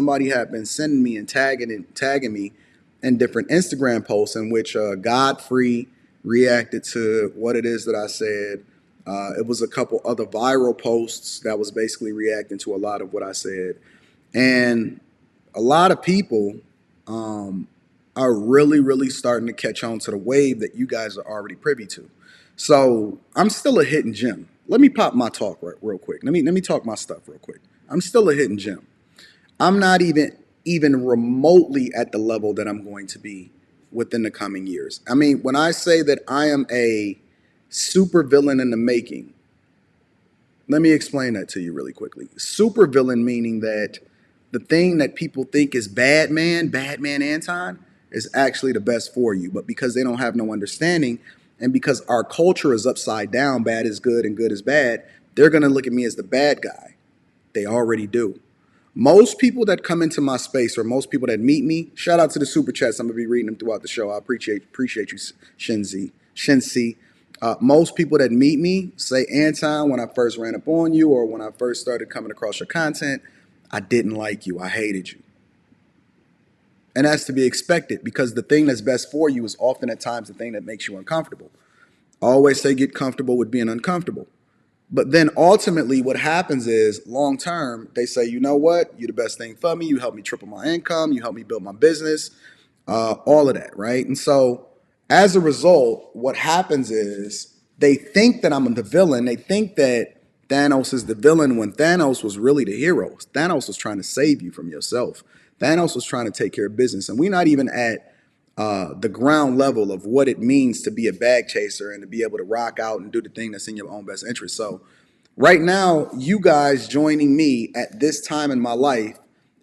somebody had been sending me and tagging me in different Instagram posts in which Godfrey reacted to what it is that I said. It was a couple other viral posts that was basically reacting to a lot of what I said. And a lot of people are really, really starting to catch on to the wave that you guys are already privy to. So I'm still a hidden gem. Let me pop my talk real quick. Let me talk my stuff real quick. I'm still a hidden gem. I'm not even remotely at the level that I'm going to be within the coming years. I mean, when I say that I am a super villain in the making, let me explain that to you really quickly. Super villain meaning that the thing that people think is Batman Anton, is actually the best for you. But because they don't have no understanding, and because our culture is upside down, bad is good and good is bad, they're going to look at me as the bad guy. They already do. Most people that come into my space, or most people that meet me, shout out to the super chats. I'm gonna be reading them throughout the show. I appreciate you, Shinzi. Most people that meet me say, Anton, when I first ran up on you, or when I first started coming across your content, I didn't like you. I hated you. And that's to be expected, because the thing that's best for you is often at times the thing that makes you uncomfortable. I always say get comfortable with being uncomfortable. But then ultimately what happens is long term, they say, you know what? You're the best thing for me. You help me triple my income. You help me build my business, all of that, right? And so as a result, what happens is they think that I'm the villain. They think that Thanos is the villain when Thanos was really the hero. Thanos was trying to save you from yourself. Thanos was trying to take care of business. And we're not even at the ground level of what it means to be a bag chaser and to be able to rock out and do the thing that's in your own best interest. So right now, you guys joining me at this time in my life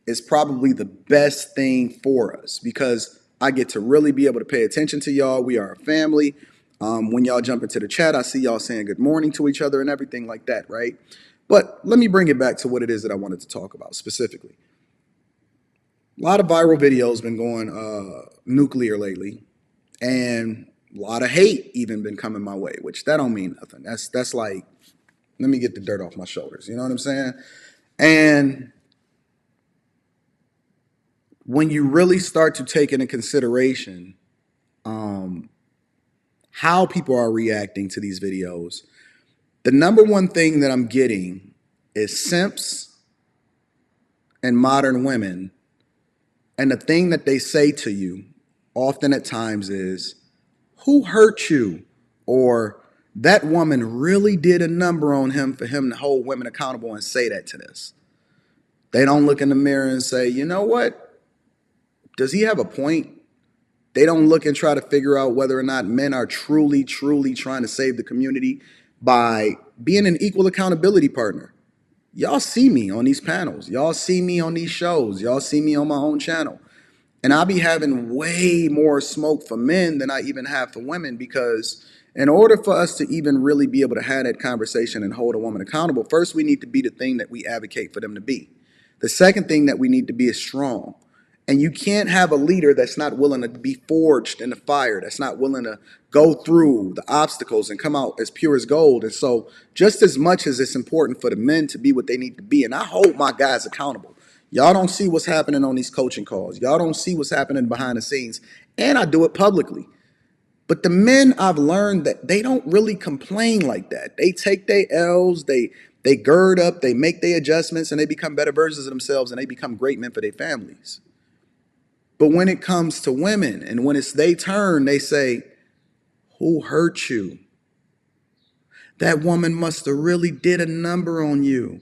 is probably the best thing for us, because I get to really be able to pay attention to y'all. We are a family. When y'all jump into the chat, I see y'all saying good morning to each other and everything like that, right? But let me bring it back to what it is that I wanted to talk about specifically. A lot of viral videos been going nuclear lately, and a lot of hate even been coming my way, which that don't mean nothing. That's like, let me get the dirt off my shoulders. You know what I'm saying? And when you really start to take into consideration how people are reacting to these videos, the number one thing that I'm getting is simps and modern women. And the thing that they say to you often at times is, who hurt you? Or that woman really did a number on him for him to hold women accountable and say that to this. They don't look in the mirror and say, you know what? Does he have a point? They don't look and try to figure out whether or not men are truly, truly trying to save the community by being an equal accountability partner. Y'all see me on these panels. Y'all see me on these shows. Y'all see me on my own channel. And I'll be having way more smoke for men than I even have for women, because in order for us to even really be able to have that conversation and hold a woman accountable, first we need to be the thing that we advocate for them to be. The second thing that we need to be is strong. And you can't have a leader that's not willing to be forged in the fire, that's not willing to go through the obstacles and come out as pure as gold. And so just as much as it's important for the men to be what they need to be, and I hold my guys accountable. Y'all don't see what's happening on these coaching calls. Y'all don't see what's happening behind the scenes. And I do it publicly. But the men, I've learned that they don't really complain like that. They take their L's, they gird up, they make their adjustments, and they become better versions of themselves, and they become great men for their families. But when it comes to women, and when it's their turn, they say, who hurt you? That woman must have really did a number on you.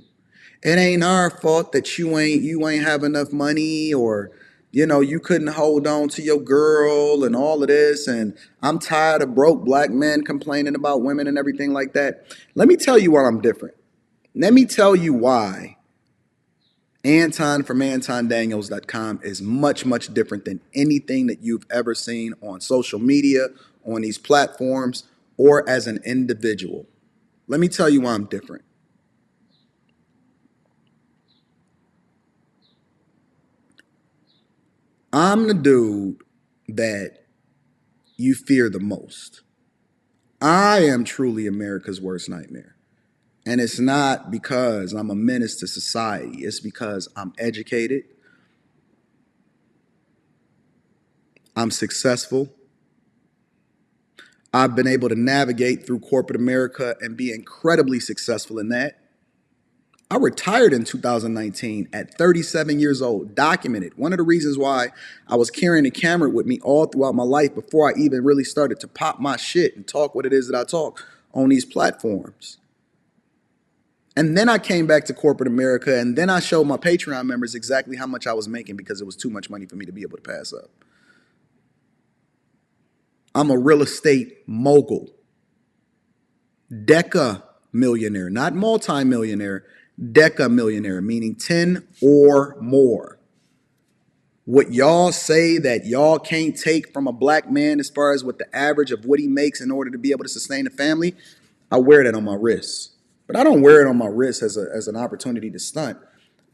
It ain't our fault that you ain't have enough money, or you couldn't hold on to your girl and all of this. And I'm tired of broke black men complaining about women and everything like that. Let me tell you why I'm different. Let me tell you why Anton from AntonDaniels.com is much, much different than anything that you've ever seen on social media, on these platforms, or as an individual. Let me tell you why I'm different. I'm the dude that you fear the most. I am truly America's worst nightmare. And it's not because I'm a menace to society. It's because I'm educated. I'm successful. I've been able to navigate through corporate America and be incredibly successful in that. I retired in 2019 at 37 years old, documented. One of the reasons why I was carrying a camera with me all throughout my life before I even really started to pop my shit and talk what it is that I talk on these platforms. And then I came back to corporate America, and then I showed my Patreon members exactly how much I was making because it was too much money for me to be able to pass up. I'm a real estate mogul, deca millionaire, not multi-millionaire, deca millionaire, meaning 10 or more. What y'all say that y'all can't take from a black man as far as what the average of what he makes in order to be able to sustain a family, I wear that on my wrist. But I don't wear it on my wrist as an opportunity to stunt.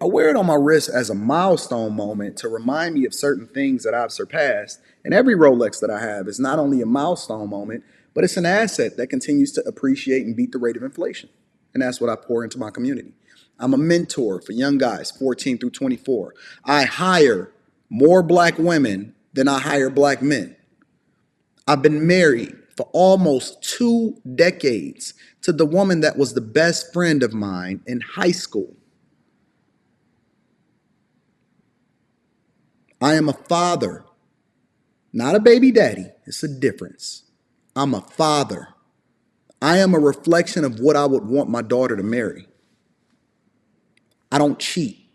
I wear it on my wrist as a milestone moment to remind me of certain things that I've surpassed. And every Rolex that I have is not only a milestone moment, but it's an asset that continues to appreciate and beat the rate of inflation. And that's what I pour into my community. I'm a mentor for young guys, 14 through 24. I hire more black women than I hire black men. I've been married for almost 2 decades to the woman that was the best friend of mine in high school. I am a father, not a baby daddy. It's a difference. I'm a father. I am a reflection of what I would want my daughter to marry. I don't cheat.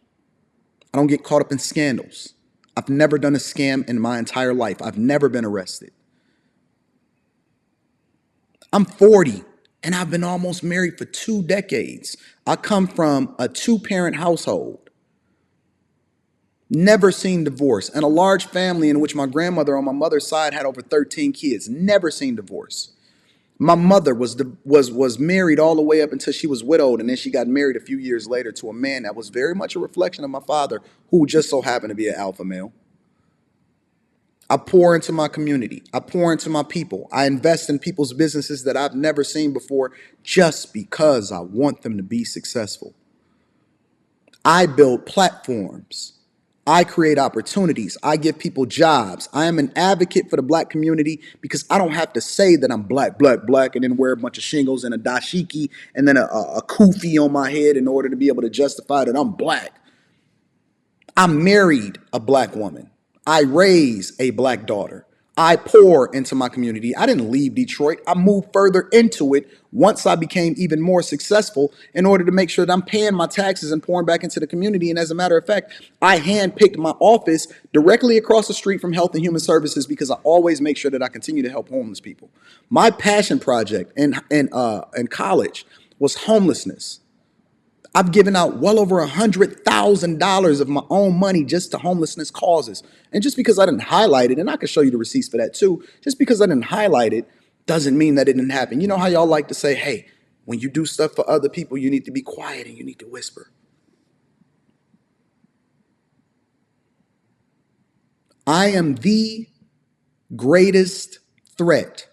I don't get caught up in scandals. I've never done a scam in my entire life. I've never been arrested. I'm 40 and I've been almost married for 2 decades. I come from a 2-parent household. Never seen divorce, and a large family in which my grandmother on my mother's side had over 13 kids. Never seen divorce. My mother was married all the way up until she was widowed, and then she got married a few years later to a man that was very much a reflection of my father, who just so happened to be an alpha male. I pour into my community. I pour into my people. I invest in people's businesses that I've never seen before just because I want them to be successful. I build platforms. I create opportunities. I give people jobs. I am an advocate for the black community because I don't have to say that I'm black, black, black, and then wear a bunch of shingles and a dashiki and then a kufi on my head in order to be able to justify that I'm black. I married a black woman. I raise a black daughter. I pour into my community. I didn't leave Detroit. I moved further into it once I became even more successful in order to make sure that I'm paying my taxes and pouring back into the community. And as a matter of fact, I handpicked my office directly across the street from Health and Human Services because I always make sure that I continue to help homeless people. My passion project in college was homelessness. I've given out well over $100,000 of my own money just to homelessness causes. And just because I didn't highlight it, and I can show you the receipts for that too, just because I didn't highlight it doesn't mean that it didn't happen. You know how y'all like to say, hey, when you do stuff for other people, you need to be quiet and you need to whisper. I am the greatest threat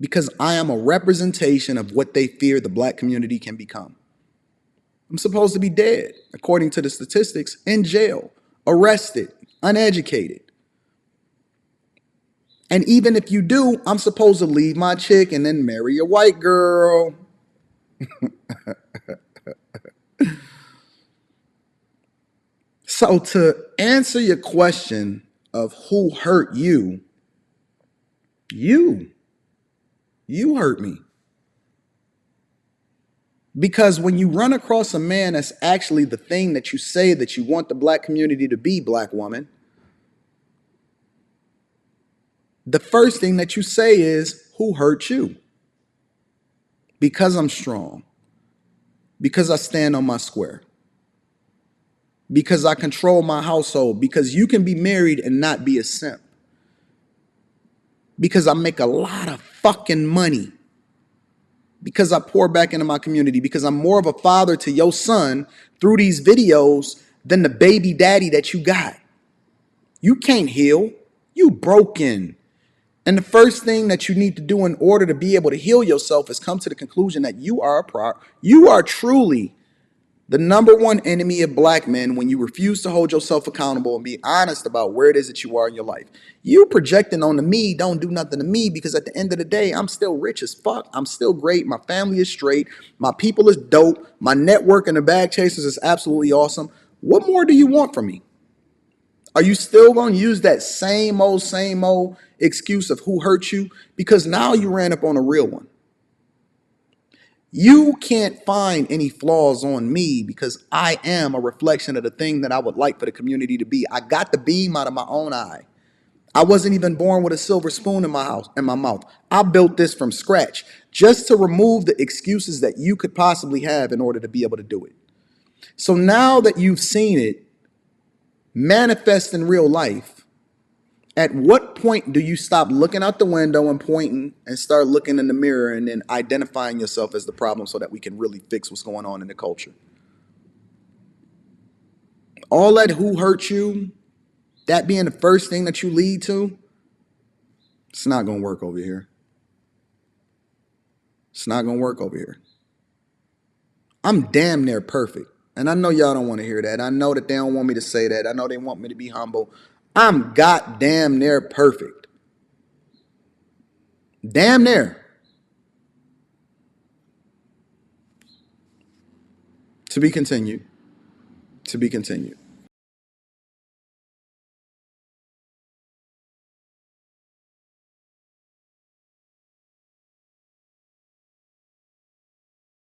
because I am a representation of what they fear the black community can become. I'm supposed to be dead, according to the statistics, in jail, arrested, uneducated. And even if you do, I'm supposed to leave my chick and then marry a white girl. So to answer your question of who hurt you, you hurt me. Because when you run across a man that's actually the thing that you say that you want the black community to be, black woman, the first thing that you say is, who hurt you? Because I'm strong. Because I stand on my square. Because I control my household. Because you can be married and not be a simp. Because I make a lot of fucking money. Because I pour back into my community, because I'm more of a father to your son through these videos than the baby daddy that you got. You can't heal. You broken. And the first thing that you need to do in order to be able to heal yourself is come to the conclusion that you are truly The number one enemy of black men when you refuse to hold yourself accountable and be honest about where it is that you are in your life. You projecting on the me don't do nothing to me because at the end of the day, I'm still rich as fuck. I'm still great. My family is straight. My people is dope. My network and the bag chasers is absolutely awesome. What more do you want from me? Are you still going to use that same old excuse of who hurt you? Because now you ran up on a real one. You can't find any flaws on me because I am a reflection of the thing that I would like for the community to be. I got the beam out of my own eye. I wasn't even born with a silver spoon in my mouth. I built this from scratch just to remove the excuses that you could possibly have in order to be able to do it. So now that you've seen it manifest in real life, at what point do you stop looking out the window and pointing and start looking in the mirror and then identifying yourself as the problem so that we can really fix what's going on in the culture? All that who hurt you, that being the first thing that you lead to, it's not going to work over here. It's not going to work over here. I'm damn near perfect. And I know y'all don't want to hear that. I know that they don't want me to say that. I know they want me to be humble. I'm goddamn near perfect. Damn near. To be continued. To be continued.